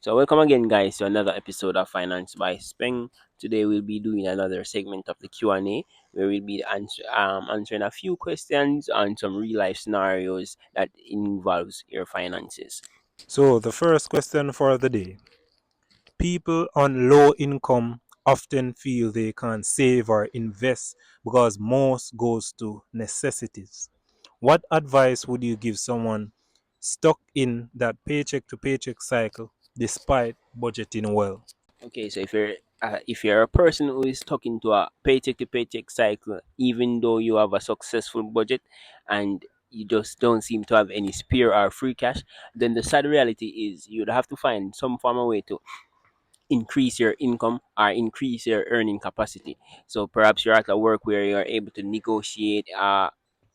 So welcome again, guys, to another episode of Finance by Speng. Today we'll be doing another segment of the Q&A where we'll be answering a few questions on some real life scenarios that involves your finances. So, the first question for the day: people on low income often feel they can't save or invest because most goes to necessities. What advice would you give someone stuck in that paycheck to paycheck cycle despite budgeting well? Okay, so if you're a person who is stuck into a paycheck to paycheck cycle, even though you have a successful budget and you just don't seem to have any spare or free cash, then the sad reality is you'd have to find some form of way to increase your income or increase your earning capacity. So perhaps you're at a work where you're able to negotiate a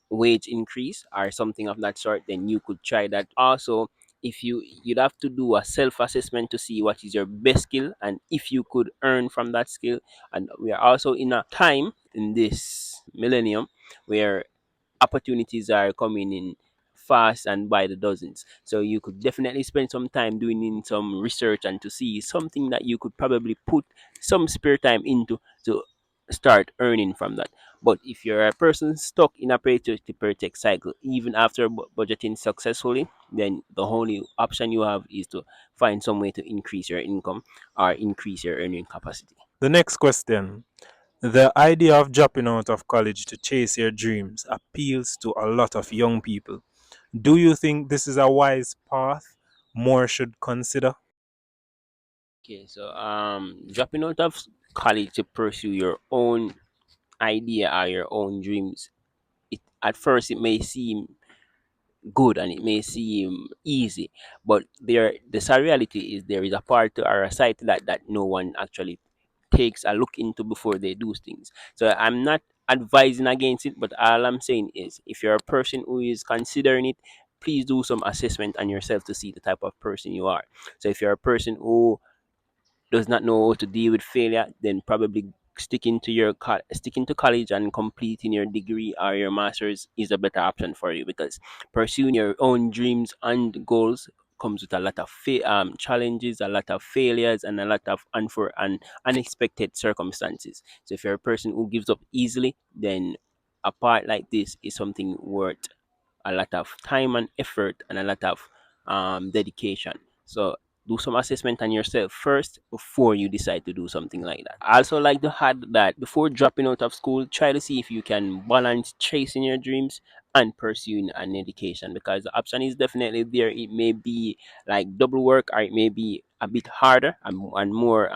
wage increase or something of that sort, then you could try that. Also, if you'd have to do a self assessment to see what is your best skill and if you could earn from that skill. And we are also in a time in this millennium where opportunities are coming in fast and by the dozens. So you could definitely spend some time doing in some research and to see something that you could probably put some spare time into to start earning from that. But if you're a person stuck in a paycheck to paycheck cycle, even after budgeting successfully, then the only option you have is to find some way to increase your income or increase your earning capacity. The next question: the idea of dropping out of college to chase your dreams appeals to a lot of young people. Do you think this is a wise path more should consider? Okay, so dropping out of college to pursue your own idea or your own dreams, it at first it may seem good and it may seem easy, but the sad reality is there is a part to our side that no one actually takes a look into before they do things. So I'm not advising against it, but all I'm saying is if you're a person who is considering it, please do some assessment on yourself to see the type of person you are. So if you're a person who does not know how to deal with failure, then probably sticking to college and completing your degree or your master's is a better option for you, because pursuing your own dreams and goals comes with a lot of challenges, a lot of failures, and a lot of unexpected circumstances. So if you're a person who gives up easily, then a part like this is something worth a lot of time and effort and a lot of dedication. So do some assessment on yourself first before you decide to do something like that. I also like to add that before dropping out of school, try to see if you can balance chasing your dreams and pursuing an education, because the option is definitely there. It may be like double work or it may be a bit harder and more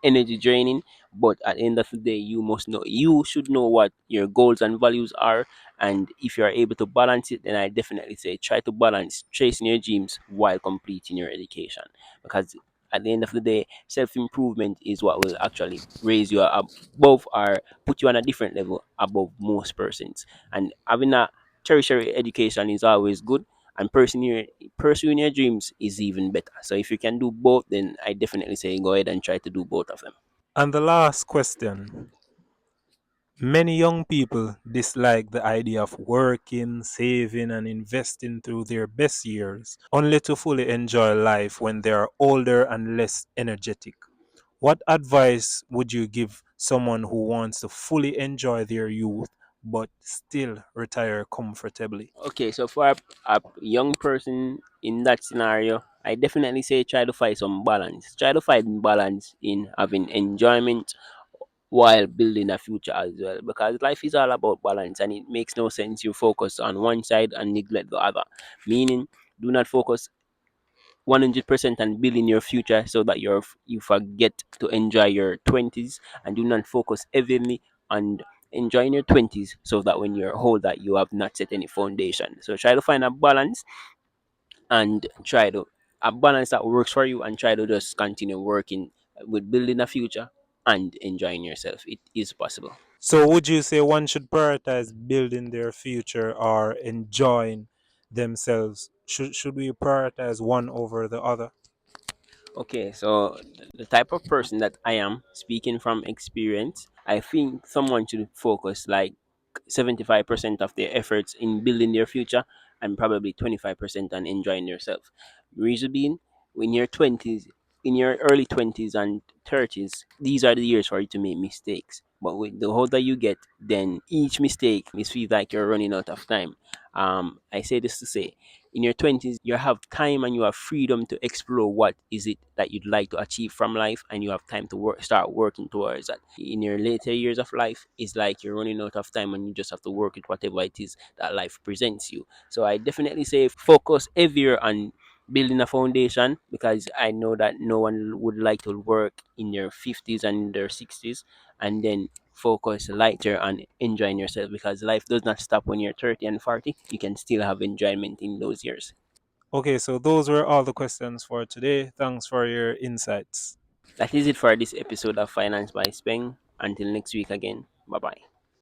energy draining, but at the end of the day, you should know what your goals and values are, and if you are able to balance it, then I definitely say try to balance chasing your dreams while completing your education. Because at the end of the day, self improvement is what will actually raise you above or put you on a different level above most persons. And having a tertiary education is always good, and pursuing your dreams is even better. So if you can do both, then I definitely say go ahead and try to do both of them. And the last question: many young people dislike the idea of working, saving, and investing through their best years, only to fully enjoy life when they are older and less energetic. What advice would you give someone who wants to fully enjoy their youth but still retire comfortably? Okay, so for a young person in that scenario, I definitely say try to find some balance. Try to find balance in having enjoyment while building a future as well, because life is all about balance and it makes no sense you focus on one side and neglect the other. Meaning, do not focus 100% on building your future so that you forget to enjoy your 20s, and do not focus heavily on enjoying your 20s so that when you're older you have not set any foundation. So try to find a balance and try to a balance that works for you, and try to just continue working with building a future and enjoying yourself. It is possible. So, would you say one should prioritize building their future or enjoying themselves? Should we prioritize one over the other? Okay, so the type of person that I am, speaking from experience, I think someone should focus like 75% of their efforts in building their future and probably 25% on enjoying yourself. Reason being, in your 20s, in your early 20s and 30s, these are the years for you to make mistakes. But with the older you get, then each mistake is feel like you're running out of time. I say this to say, in your 20s, you have time and you have freedom to explore what is it that you'd like to achieve from life, and you have time to start working towards that. In your later years of life, it's like you're running out of time and you just have to work with whatever it is that life presents you. So I definitely say focus heavier on building a foundation, because I know that no one would like to work in their 50s and their 60s and then focus lighter on enjoying yourself, because life does not stop when you're 30 and 40. You can still have enjoyment in those years. Okay, so those were all the questions for today. Thanks for your insights. That is it for this episode of Finance by Speng. Until next week again. Bye bye.